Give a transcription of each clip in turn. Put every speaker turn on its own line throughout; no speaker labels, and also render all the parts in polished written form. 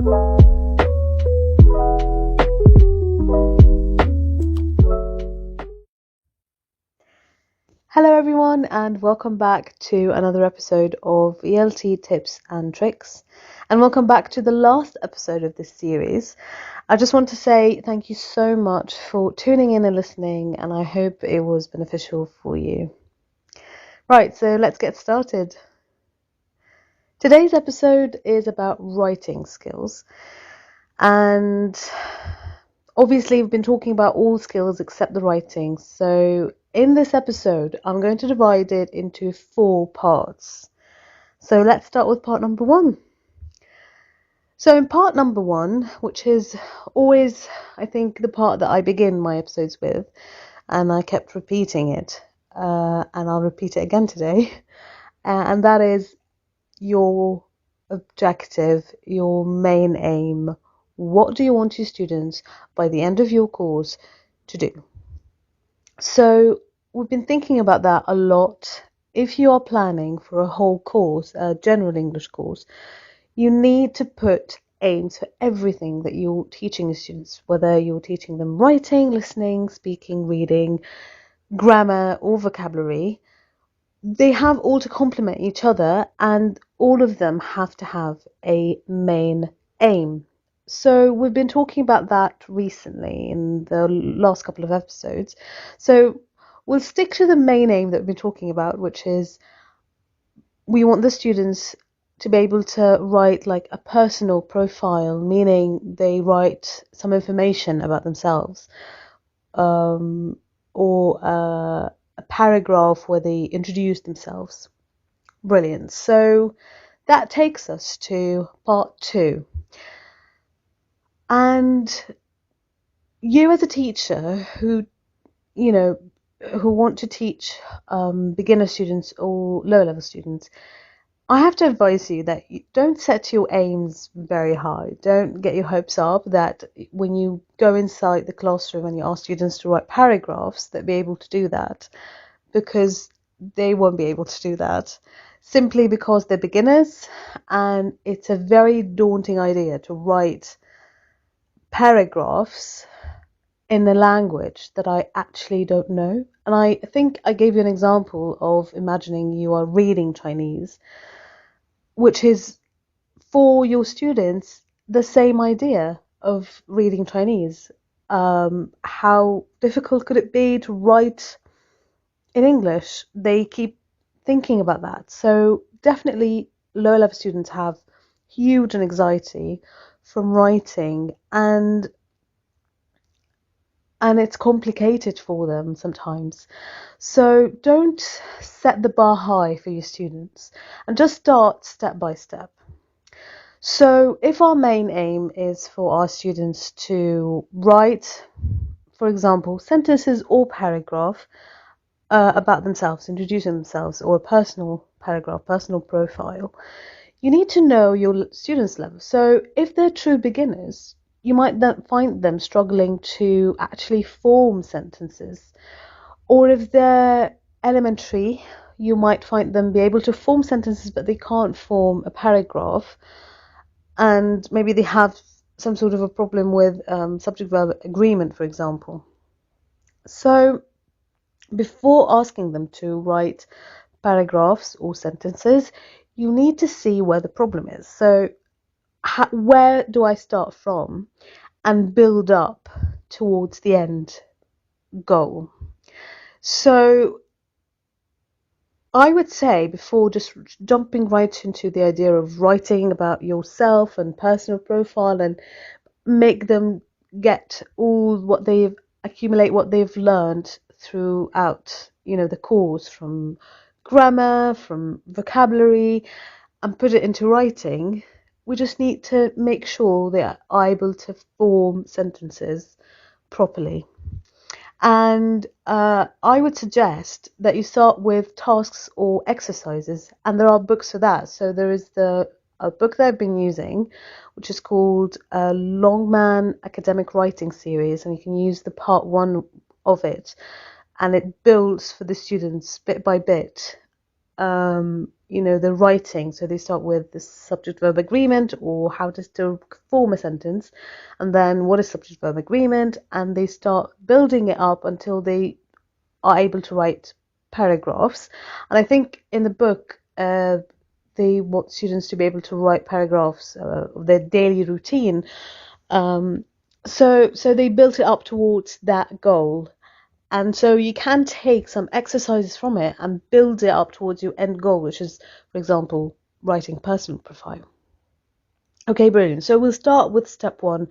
Hello everyone and welcome back to another episode of ELT Tips and Tricks, and welcome back to the last episode of this series. I just want to say thank you so much for tuning in and listening, and I hope it was beneficial for you. Right, so let's get started. Today's episode is about writing skills, and obviously we've been talking about all skills except the writing. So in this episode, I'm going to divide it into 4 parts. So let's start with part number 1. So in part number 1, which is always, I think, the part that I begin my episodes with, and I kept repeating it, and I'll repeat it again today, and that is your objective, your main aim. What do you want your students by the end of your course to do? So we've been thinking about that a lot. If you are planning for a whole course, a general English course, you need to put aims for everything that you're teaching the students, whether you're teaching them writing, listening, speaking, reading, grammar, or vocabulary. They have all to complement each other, and all of them have to have a main aim. So we've been talking about that recently in the last couple of episodes. So we'll stick to the main aim that we've been talking about, which is we want the students to be able to write like a personal profile, meaning they write some information about themselves, or a paragraph where they introduce themselves. Brilliant. So that takes us to part 2. And you as a teacher who want to teach beginner students or lower level students, I have to advise you that you don't set your aims very high. Don't get your hopes up that when you go inside the classroom and you ask students to write paragraphs, they'll be able to do that, because they won't be able to do that, simply because they're beginners, and it's a very daunting idea to write paragraphs in a language that I actually don't know. And I think I gave you an example of imagining you are reading Chinese, which is for your students the same idea of reading Chinese. How difficult could it be to write in English? They keep thinking about that. So definitely lower level students have huge anxiety from writing, and it's complicated for them sometimes. So don't set the bar high for your students, and just start step by step. So if our main aim is for our students to write, for example, sentences or paragraph about themselves, introducing themselves, or a personal paragraph, personal profile, you need to know your students' level. So if they're true beginners, you might then find them struggling to actually form sentences. Or if they're elementary, you might find them be able to form sentences, but they can't form a paragraph. And maybe they have some sort of a problem with subject-verb agreement, for example. So before asking them to write paragraphs or sentences, you need to see where the problem is. So where do I start from and build up towards the end goal? So I would say, before just jumping right into the idea of writing about yourself and personal profile and make them get all what they've accumulate what they've learned throughout the course, from grammar, from vocabulary, and put it into writing, we just need to make sure they are able to form sentences properly. And I would suggest that you start with tasks or exercises, and there are books for that. So there is a book that I've been using, which is called Longman Academic Writing Series, and you can use the part 1 of it, and it builds for the students bit by bit the writing. So they start with the subject-verb agreement, or how to form a sentence, and then what is subject-verb agreement, and they start building it up until they are able to write paragraphs. And I think in the book, they want students to be able to write paragraphs of their daily routine. So they built it up towards that goal. And so you can take some exercises from it and build it up towards your end goal, which is, for example, writing personal profile. Okay, brilliant. So we'll start with step 1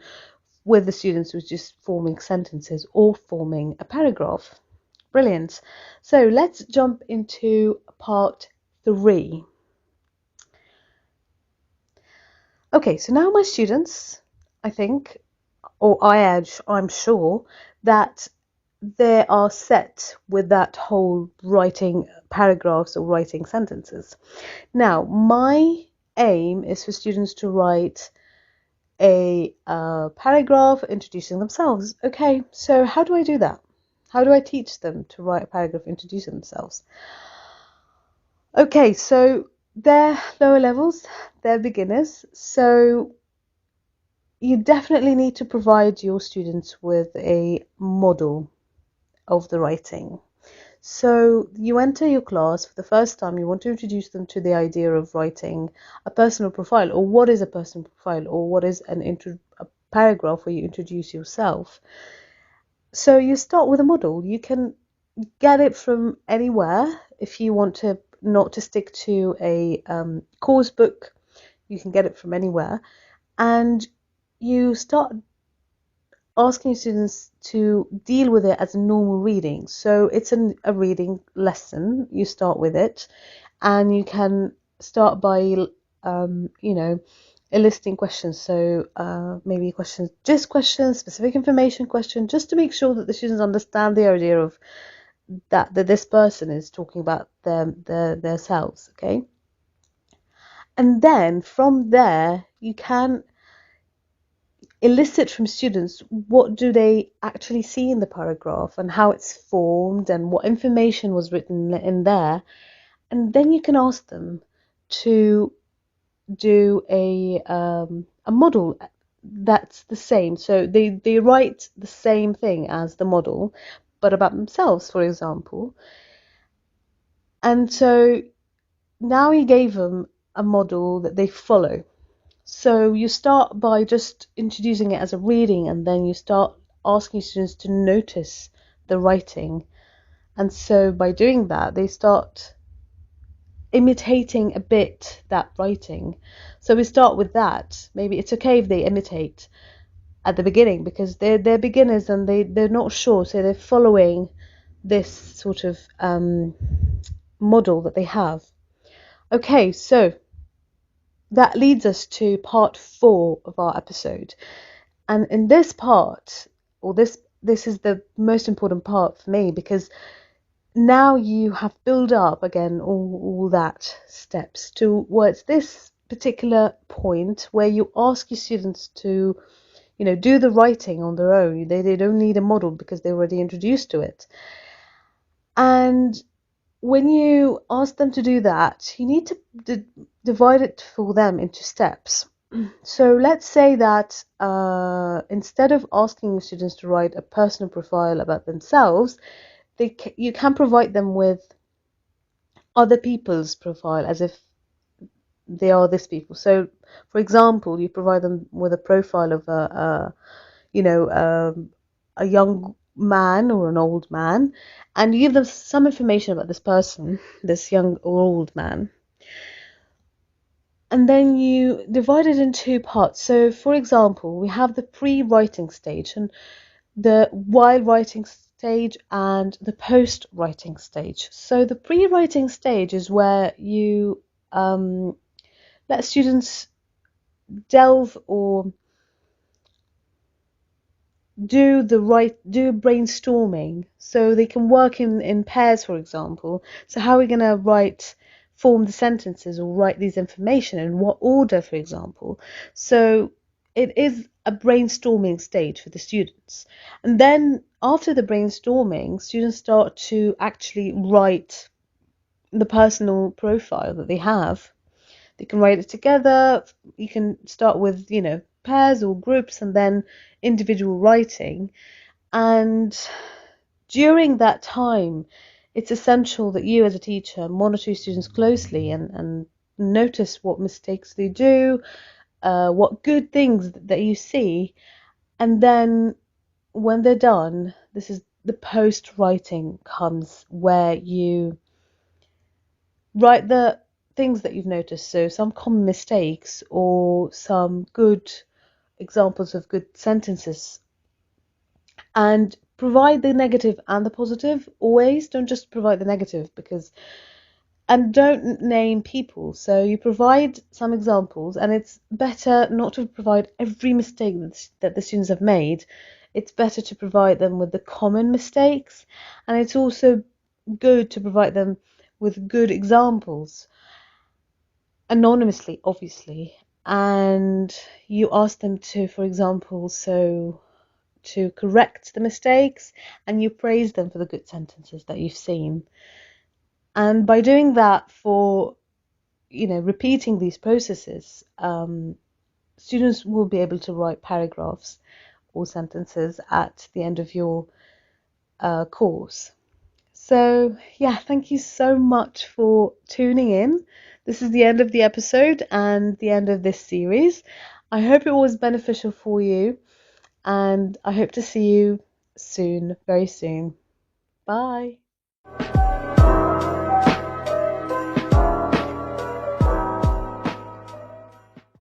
with the students who's just forming sentences or forming a paragraph. Brilliant. So let's jump into part 3. Okay, so now my students, I think, or I'm sure that they are set with that whole writing paragraphs or writing sentences. Now, my aim is for students to write a paragraph introducing themselves. Okay, so how do I do that? How do I teach them to write a paragraph introducing themselves? Okay, so they're lower levels, they're beginners, so you definitely need to provide your students with a model of the writing. So you enter your class for the first time, you want to introduce them to the idea of writing a personal profile, or what is a personal profile, or what is a paragraph where you introduce yourself. So you start with a model. You can get it from anywhere. If you want to not to stick to a course book, you can get it from anywhere. And you start asking students to deal with it as a normal reading. So it's a reading lesson. You start with it, and you can start by, eliciting questions. So maybe questions, specific information questions, just to make sure that the students understand the idea of that this person is talking about their selves. Okay, and then from there you can elicit from students what do they actually see in the paragraph and how it's formed and what information was written in there, and then you can ask them to do a model that's the same. So they write the same thing as the model, but about themselves, for example. And so now you gave them a model that they follow. So you start by just introducing it as a reading, and then you start asking students to notice the writing. And so by doing that, they start imitating a bit that writing. So we start with that. Maybe it's okay if they imitate at the beginning, because they're beginners and they're not sure, so they're following this sort of model that they have. Okay, so that leads us to part 4 of our episode. And in this part, or this is the most important part for me, because now you have built up again all that steps towards this particular point where you ask your students to, do the writing on their own. They don't need a model because they're already introduced to it. And when you ask them to do that, you need to divide it for them into steps. So let's say that instead of asking students to write a personal profile about themselves, you can provide them with other people's profile as if they are this people. So, for example, you provide them with a profile of a young man or an old man, and you give them some information about this person, this young or old man. And then you divide it in 2 parts. So, for example, we have the pre-writing stage and the while writing stage and the post-writing stage. So the pre-writing stage is where you let students delve or do brainstorming, so they can work in pairs, for example. So how are we going to form the sentences or write these information in what order, for example. So it is a brainstorming stage for the students. And then after the brainstorming, students start to actually write the personal profile that they have. They can write it together. You can start with, pairs or groups and then individual writing. And during that time, it's essential that you as a teacher monitor your students closely and notice what mistakes they do, what good things that you see. And then when they're done, this is the post writing comes, where you write the things that you've noticed. So some common mistakes or some good examples of good sentences, and provide the negative and the positive. Always don't just provide the negative, and don't name people. So you provide some examples, and it's better not to provide every mistake that the students have made. It's better to provide them with the common mistakes, and it's also good to provide them with good examples, anonymously, obviously. And you ask them to, for example, to correct the mistakes, and you praise them for the good sentences that you've seen. And by doing that, for repeating these processes, students will be able to write paragraphs or sentences at the end of your course. So yeah, thank you so much for tuning in. This is the end of the episode and the end of this series. I hope it was beneficial for you, and I hope to see you soon, very soon. Bye.